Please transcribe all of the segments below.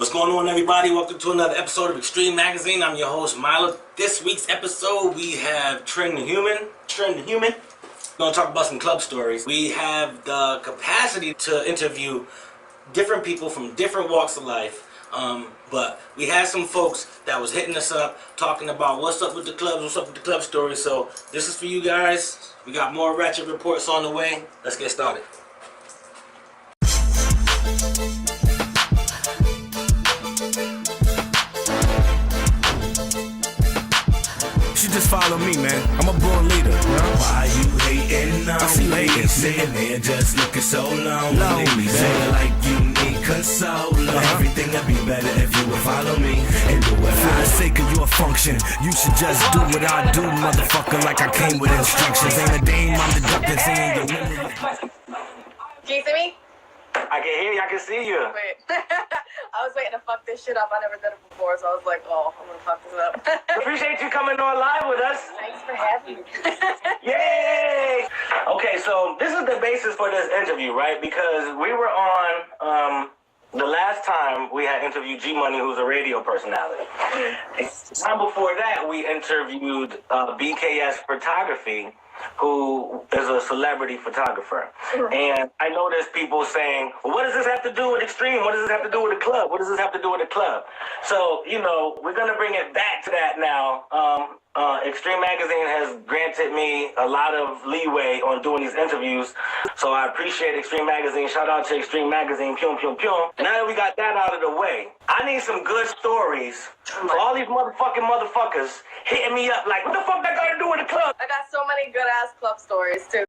What's going on, everybody? Welcome to another episode of Xtreme Magazine. I'm your host, Milo. This week's episode, we have Trin the Human. We're going to talk about some club stories. We have the capacity to interview different people from different walks of life. But we had some folks that was hitting us up, talking about what's up with the clubs, what's up with the club stories. So this is for you guys. We got more Ratchet reports on the way. Let's get started. Just follow me, man. I'm a born leader. Why you hating on I see you hating. Sitting there just looking so lonely. Saying like you need console. Everything would be better if you would follow me and do what For the sake of your function, you should just do what I do, motherfucker, like I came with instructions. Ain't a dame, I'm deducting, saying your memory. Can you see me? I can hear you, I can see you. Wait. I was waiting to fuck this shit up. I never did it before, so I was like, oh, I'm gonna fuck this up. Appreciate you coming on live with us. Thanks for having me. Yay! Okay, so this is the basis for this interview, right? Because we were on, the last time we had interviewed G Money, who's a radio personality. The time before that, we interviewed BKS Photography, who is a celebrity photographer. And I noticed people saying, well, what does this have to do with Xtreme? What does this have to do with the club? What does this have to do with the club? So, you know, we're going to bring it back to that now. Xtreme Magazine has granted me a lot of leeway on doing these interviews. So I appreciate Xtreme Magazine. Shout out to Xtreme Magazine. Pyum, pyum, pyum. Now that we got that out of the way, I need some good stories for all these motherfuckers hitting me up like, what the fuck that got to do with the club? I got so many good ass club stories too.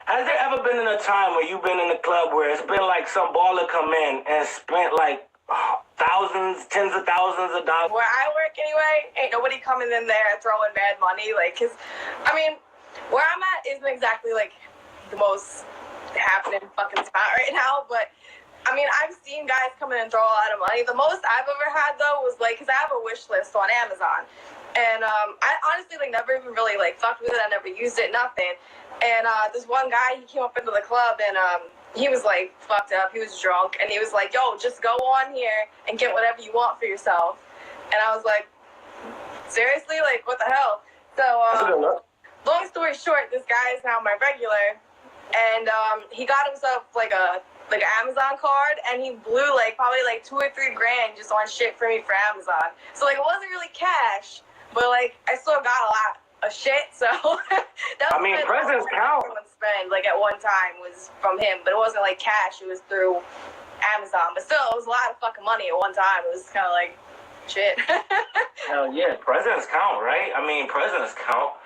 Has there ever been in a time where you've been in a club where it's been like some baller come in and spent like thousands, tens of thousands of dollars? Where I work anyway, ain't nobody coming in there throwing bad money. Like, cause, I mean, where I'm at isn't exactly like the most happening fucking spot right now, but I mean, I've seen guys come in and throw a lot of money. The most I've ever had though was like, cause I have a wish list on Amazon. And I honestly like never even really like fucked with it. I never used it, nothing. And this one guy, he came up into the club and he was like fucked up. He was drunk and he was like, yo, just go on here and get whatever you want for yourself. And I was like, seriously? Like, what the hell? So long story short, this guy is now my regular. And he got himself like an Amazon card, and he blew like probably like $2 or $3 grand just on shit for me for Amazon. So like it wasn't really cash, but like I still got a lot of shit. So that was, I mean, presents count. Spend like at one time was from him, but it wasn't like cash. It was through Amazon. But still, it was a lot of fucking money at one time. It was kind of like shit. Hell yeah, presents count, right? I mean, presents count.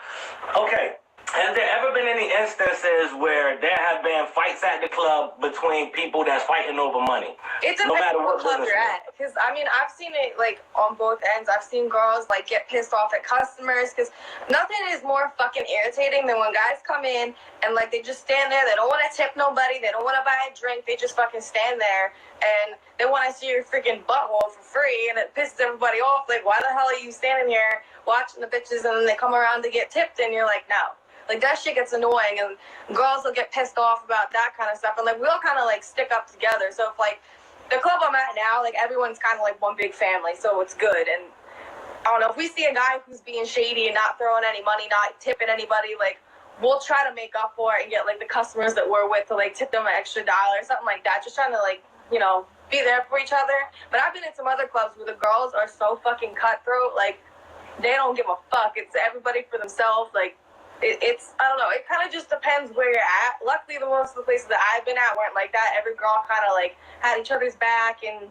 Okay. Has there ever been any instances where there have been fights at the club between people that's fighting over money? It depends no matter what club you're at. Because, I mean, I've seen it, like, on both ends. I've seen girls, like, get pissed off at customers. Because nothing is more fucking irritating than when guys come in and, like, they just stand there. They don't want to tip nobody. They don't want to buy a drink. They just fucking stand there. And they want to see your freaking butthole for free. And it pisses everybody off. Like, why the hell are you standing here watching the bitches and then they come around to get tipped and you're like, no. Like, that shit gets annoying, and girls will get pissed off about that kind of stuff. And, like, we all kind of, like, stick up together. So, if, like, the club I'm at now, like, everyone's kind of, like, one big family, so it's good. And, I don't know, if we see a guy who's being shady and not throwing any money, not tipping anybody, like, we'll try to make up for it and get, like, the customers that we're with to, like, tip them an extra $1, something like that. Just trying to, like, you know, be there for each other. But I've been in some other clubs where the girls are so fucking cutthroat, like, they don't give a fuck. It's everybody for themselves, like, It's, I don't know, it kind of just depends where you're at. Luckily, most of the places that I've been at weren't like that. Every girl kind of, like, had each other's back, and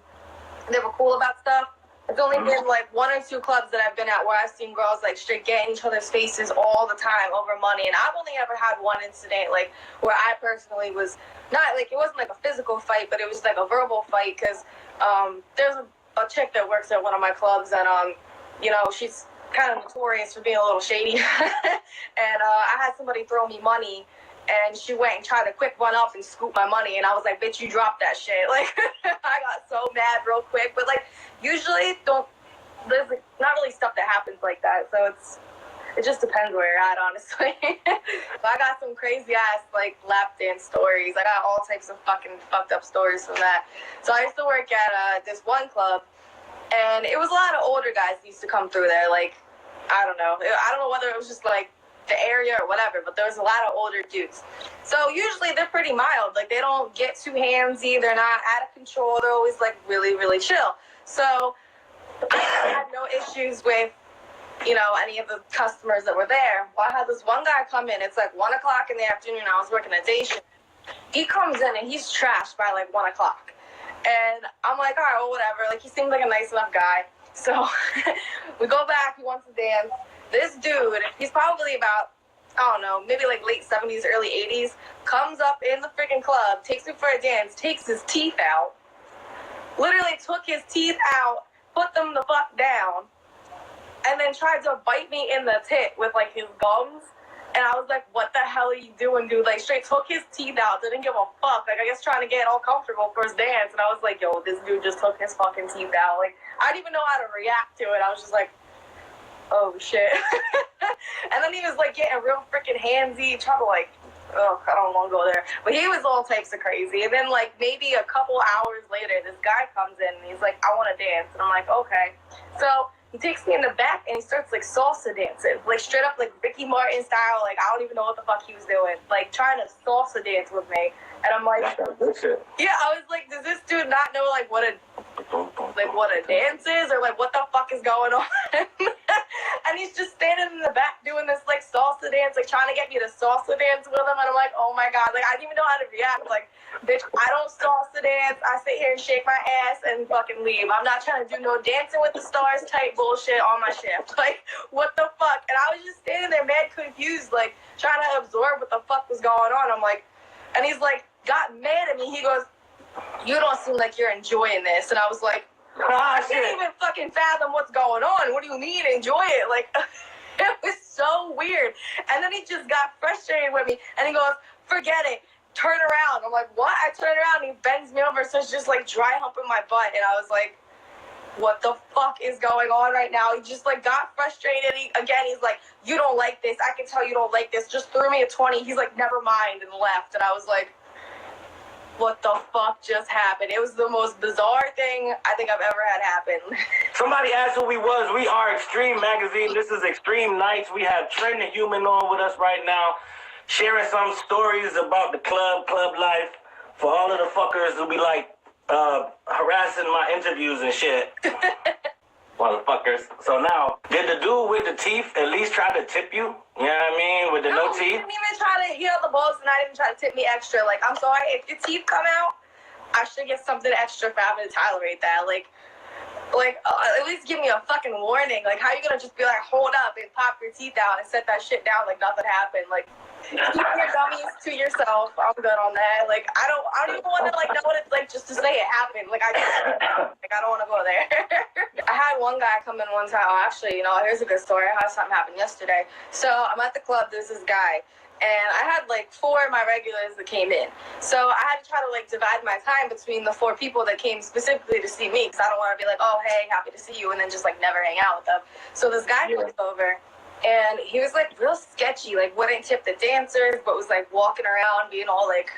they were cool about stuff. It's only been, like, 1 or 2 clubs that I've been at where I've seen girls, like, straight get in each other's faces all the time over money. And I've only ever had one incident, like, where I personally was not, like, it wasn't, like, a physical fight, but it was, like, a verbal fight, because there's a chick that works at one of my clubs, and, you know, she's kind of notorious for being a little shady. And I had somebody throw me money, and she went and tried to quick run up and scoop my money, and I was like, bitch, you dropped that shit. Like, I got so mad real quick. But, like, usually there's like, not really stuff that happens like that, so it's It just depends where you're at, honestly. But I got some crazy ass like lap dance stories. I got all types of fucking fucked up stories from that. So I used to work at this one club, and it was a lot of older guys that used to come through there. Like, I don't know whether it was just like the area or whatever, but there was a lot of older dudes. So usually they're pretty mild. Like, they don't get too handsy. They're not out of control. They're always like really, really chill. So I had no issues with, you know, any of the customers that were there. Well, I had this one guy come in. It's like 1 o'clock in the afternoon. I was working a day shift. He comes in and he's trashed by like 1 o'clock. And I'm like, all right, well, whatever. Like, he seems like a nice enough guy. So we go back. He wants to dance. This dude, he's probably about, I don't know, maybe like late 70s, early 80s, comes up in the freaking club, takes me for a dance, takes his teeth out, literally took his teeth out, put them the fuck down, and then tried to bite me in the tit with like his gums. And I was like, what the hell are you doing, dude? Like, straight took his teeth out, didn't give a fuck. Like, I guess trying to get all comfortable for his dance. And I was like, yo, this dude just took his fucking teeth out. Like, I didn't even know how to react to it. I was just like, oh, shit. And then he was, like, getting real freaking handsy, trying to, like, oh, I don't want to go there. But he was all types of crazy. And then, like, maybe a couple hours later, this guy comes in, and he's like, I want to dance. And I'm like, okay. So he takes me in the back, and he starts, like, salsa dancing. Like, straight up, like, Ricky Martin style. Like, I don't even know what the fuck he was doing. Like, trying to salsa dance with me. And I'm like, yeah, I was like, does this dude not know, like, what a dance is? Or, like, what the fuck is going on? And he's just standing in the back doing this, like, salsa dance, like, trying to get me to salsa dance with him. And I'm like, oh, my God. Like, I didn't even know how to react. Like, bitch, I don't salsa dance. I sit here and shake my ass and fucking leave. I'm not trying to do no dancing with the stars type bullshit on my shift. Like, what the fuck? And I was just standing there mad confused, like, trying to absorb what the fuck was going on. I'm like, and he's like, got mad at me. He goes, you don't seem like you're enjoying this. And I was like, I can't even fucking fathom what's going on. What do you mean enjoy it? Like, it was so weird. And then he just got frustrated with me. And he goes, forget it. Turn around. I'm like, what? I turn around and he bends me over. So it's just like dry humping my butt. And I was like, what the fuck is going on right now? He just like got frustrated. He's like, you don't like this. I can tell you don't like this. Just threw me a 20. He's like, never mind, and left. And I was like, what the fuck just happened? It was the most bizarre thing I think I've ever had happen. Somebody asked who we was. We are Xtreme Magazine. This is Xtreme Nights. We have Trin, the human, on with us right now, sharing some stories about the club life for all of the fuckers who be like harassing my interviews and shit. Motherfuckers. So now, did the dude with the teeth at least try to tip you? You know what I mean? With the no teeth? He didn't even try to, the balls, and I didn't try to tip me extra. Like, I'm sorry, if your teeth come out, I should get something extra for having to tolerate that. Like, at least give me a fucking warning. Like, how you gonna just be like, hold up and pop your teeth out and set that shit down like nothing happened? Like, keep your dummies to yourself. I'm good on that. Like, I don't even want to like know what it's like just to say it happened. Like, I don't want to go there. I had one guy come in one time. Oh, actually, here's a good story. I had something happen yesterday. So I'm at the club. There's this guy. And I had like 4 of my regulars that came in. So I had to try to like divide my time between the 4 people that came specifically to see me. Because I don't want to be like, oh, hey, happy to see you. And then just like never hang out with them. So this guy comes over. And he was like real sketchy. Like wouldn't tip the dancers. But was like walking around being all like,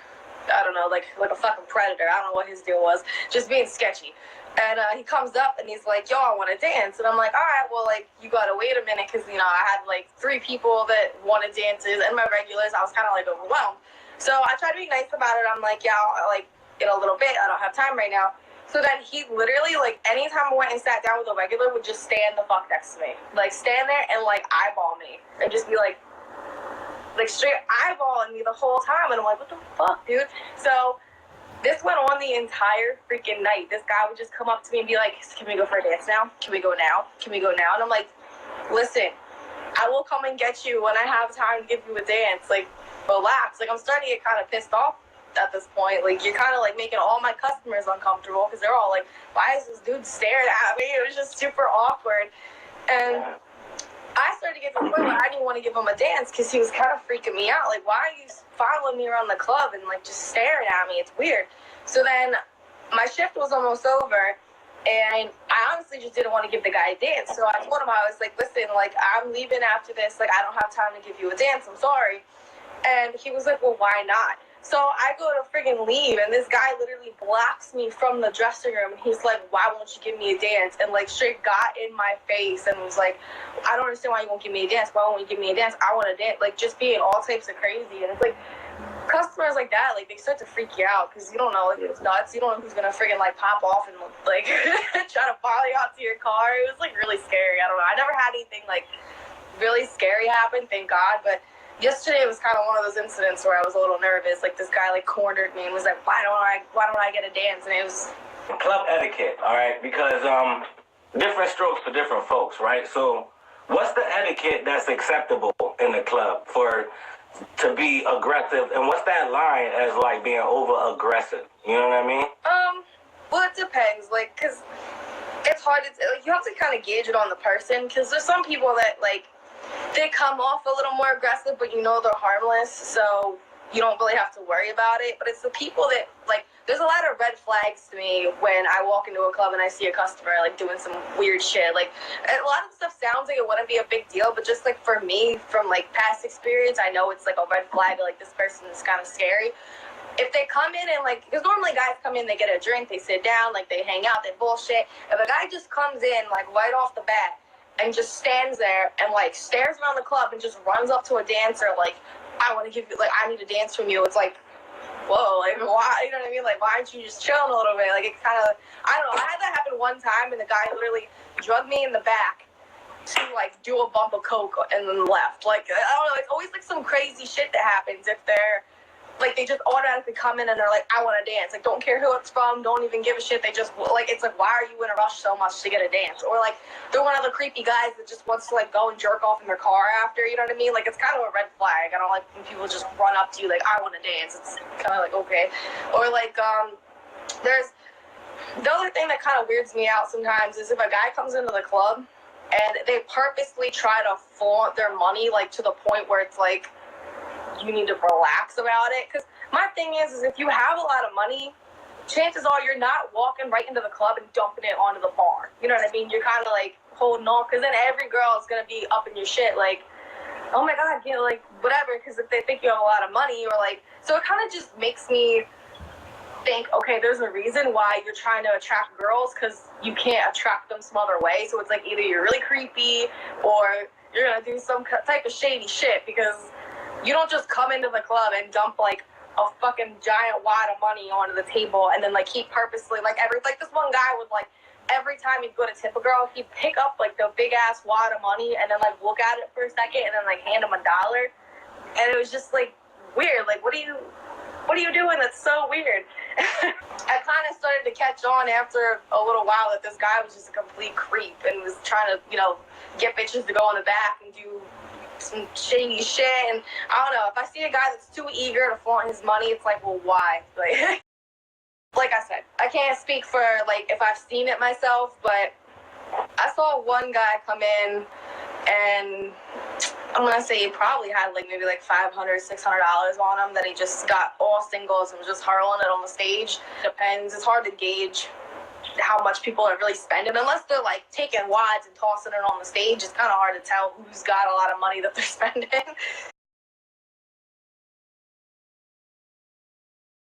I don't know, like a fucking predator. I don't know what his deal was. Just being sketchy. And he comes up and he's like, yo, I want to dance. And I'm like, all right, well, like, you got to wait a minute because, I had like 3 people that wanted dances and my regulars. I was kind of like overwhelmed. So I tried to be nice about it. I'm like, yeah, like in a little bit. I don't have time right now. So then he literally, like, anytime I went and sat down with a regular would just stand the fuck next to me. Like, stand there and, like, eyeball me. And just be like straight eyeballing me the whole time. And I'm like, what the fuck, dude? So this went on the entire freaking night. This guy would just come up to me and be like, can we go for a dance now? Can we go now? Can we go now? And I'm like, listen, I will come and get you when I have time to give you a dance. Like, relax. Like, I'm starting to get kind of pissed off at this point. Like, you're kind of like making all my customers uncomfortable because they're all like, why is this dude staring at me? It was just super awkward. And I started to get to the point where I didn't want to give him a dance because he was kind of freaking me out. Like, why are you following me around the club and, like, just staring at me? It's weird. So then my shift was almost over, And I honestly just didn't want to give the guy a dance. So I told him, I was like, listen, like, I'm leaving after this. Like, I don't have time to give you a dance. I'm sorry. And he was like, well, why not? So I go to friggin' leave, and this guy literally blocks me from the dressing room. And he's like, why won't you give me a dance? And, like, straight got in my face and was like, I don't understand why you won't give me a dance. Why won't you give me a dance? I want to dance. Like, just being all types of crazy. And it's like, customers like that, like, they start to freak you out because you don't know, like, it's nuts. You don't know who's gonna friggin' like pop off and like try to follow you out to your car. It was like really scary. I don't know. I never had anything like really scary happen, thank God. But yesterday was kind of one of those incidents where I was a little nervous. Like, this guy like cornered me and was like, why don't I get a dance? And it was club etiquette, all right? Because different strokes for different folks, right? So what's the etiquette that's acceptable in the club to be aggressive, and what's that line as like being over aggressive? You know what I mean? well, it depends, like, because it's hard to, like, you have to kind of gauge it on the person, because there's some people that, like, they come off a little more aggressive, but you know they're harmless, so you don't really have to worry about it. But it's the people that, like, there's a lot of red flags to me when I walk into a club and I see a customer, like, doing some weird shit. Like, a lot of stuff sounds like it wouldn't be a big deal, but just, like, for me, from, like, past experience, I know it's, like, a red flag, like, this person is kind of scary. If they come in and, like, because normally guys come in, they get a drink, they sit down, like, they hang out, they bullshit. If a guy just comes in, like, right off the bat and just stands there and, like, stares around the club and just runs up to a dancer, like, I want to give you, like, I need a dance from you, it's like, whoa, like, why, you know what I mean? Like, why aren't you just chilling a little bit? Like, it kind of, I don't know, I had that happen one time, and the guy literally drugged me in the back to, like, do a bump of coke and then left. Like, I don't know, it's always, like, some crazy shit that happens if they're, like, they just automatically come in and they're like, I want to dance. Like, don't care who it's from, don't even give a shit. They just, like, it's like, why are you in a rush so much to get a dance? Or, like, they're one of the creepy guys that just wants to, like, go and jerk off in their car after, you know what I mean? Like, it's kind of a red flag. I don't like when people just run up to you like, I want to dance. It's kind of like, okay. Or, like, there's, the other thing that kind of weirds me out sometimes is if a guy comes into the club and they purposely try to flaunt their money, like, to the point where it's like, you need to relax about it. Because my thing is if you have a lot of money, chances are you're not walking right into the club and dumping it onto the bar. You know what I mean? You're kind of like holding on, because then every girl is going to be up in your shit like, oh my God, you know, like, whatever, because if they think you have a lot of money, or like, so it kind of just makes me think, okay, there's a reason why you're trying to attract girls, because you can't attract them some other way. So it's like either you're really creepy or you're going to do some type of shady shit, because you don't just come into the club and dump, like, a fucking giant wad of money onto the table and then, like, he purposely, like, this one guy would, like, every time he'd go to tip a girl, he'd pick up, like, the big-ass wad of money and then, like, look at it for a second and then, like, hand him $1. And it was just, like, weird. Like, what are you doing? That's so weird. I kind of started to catch on after a little while that this guy was just a complete creep and was trying to, you know, get bitches to go in the back and do some shady shit. And I don't know, if I see a guy that's too eager to flaunt his money, it's like, well, why? Like, like I said, I can't speak for, like, if I've seen it myself, but I saw one guy come in and I'm gonna say he probably had, like, maybe like $500, $600 on him that he just got all singles and was just hurling it on the stage. Depends, it's hard to gauge how much people are really spending, unless they're, like, taking wads and tossing it on the stage. It's kind of hard to tell who's got a lot of money that they're spending.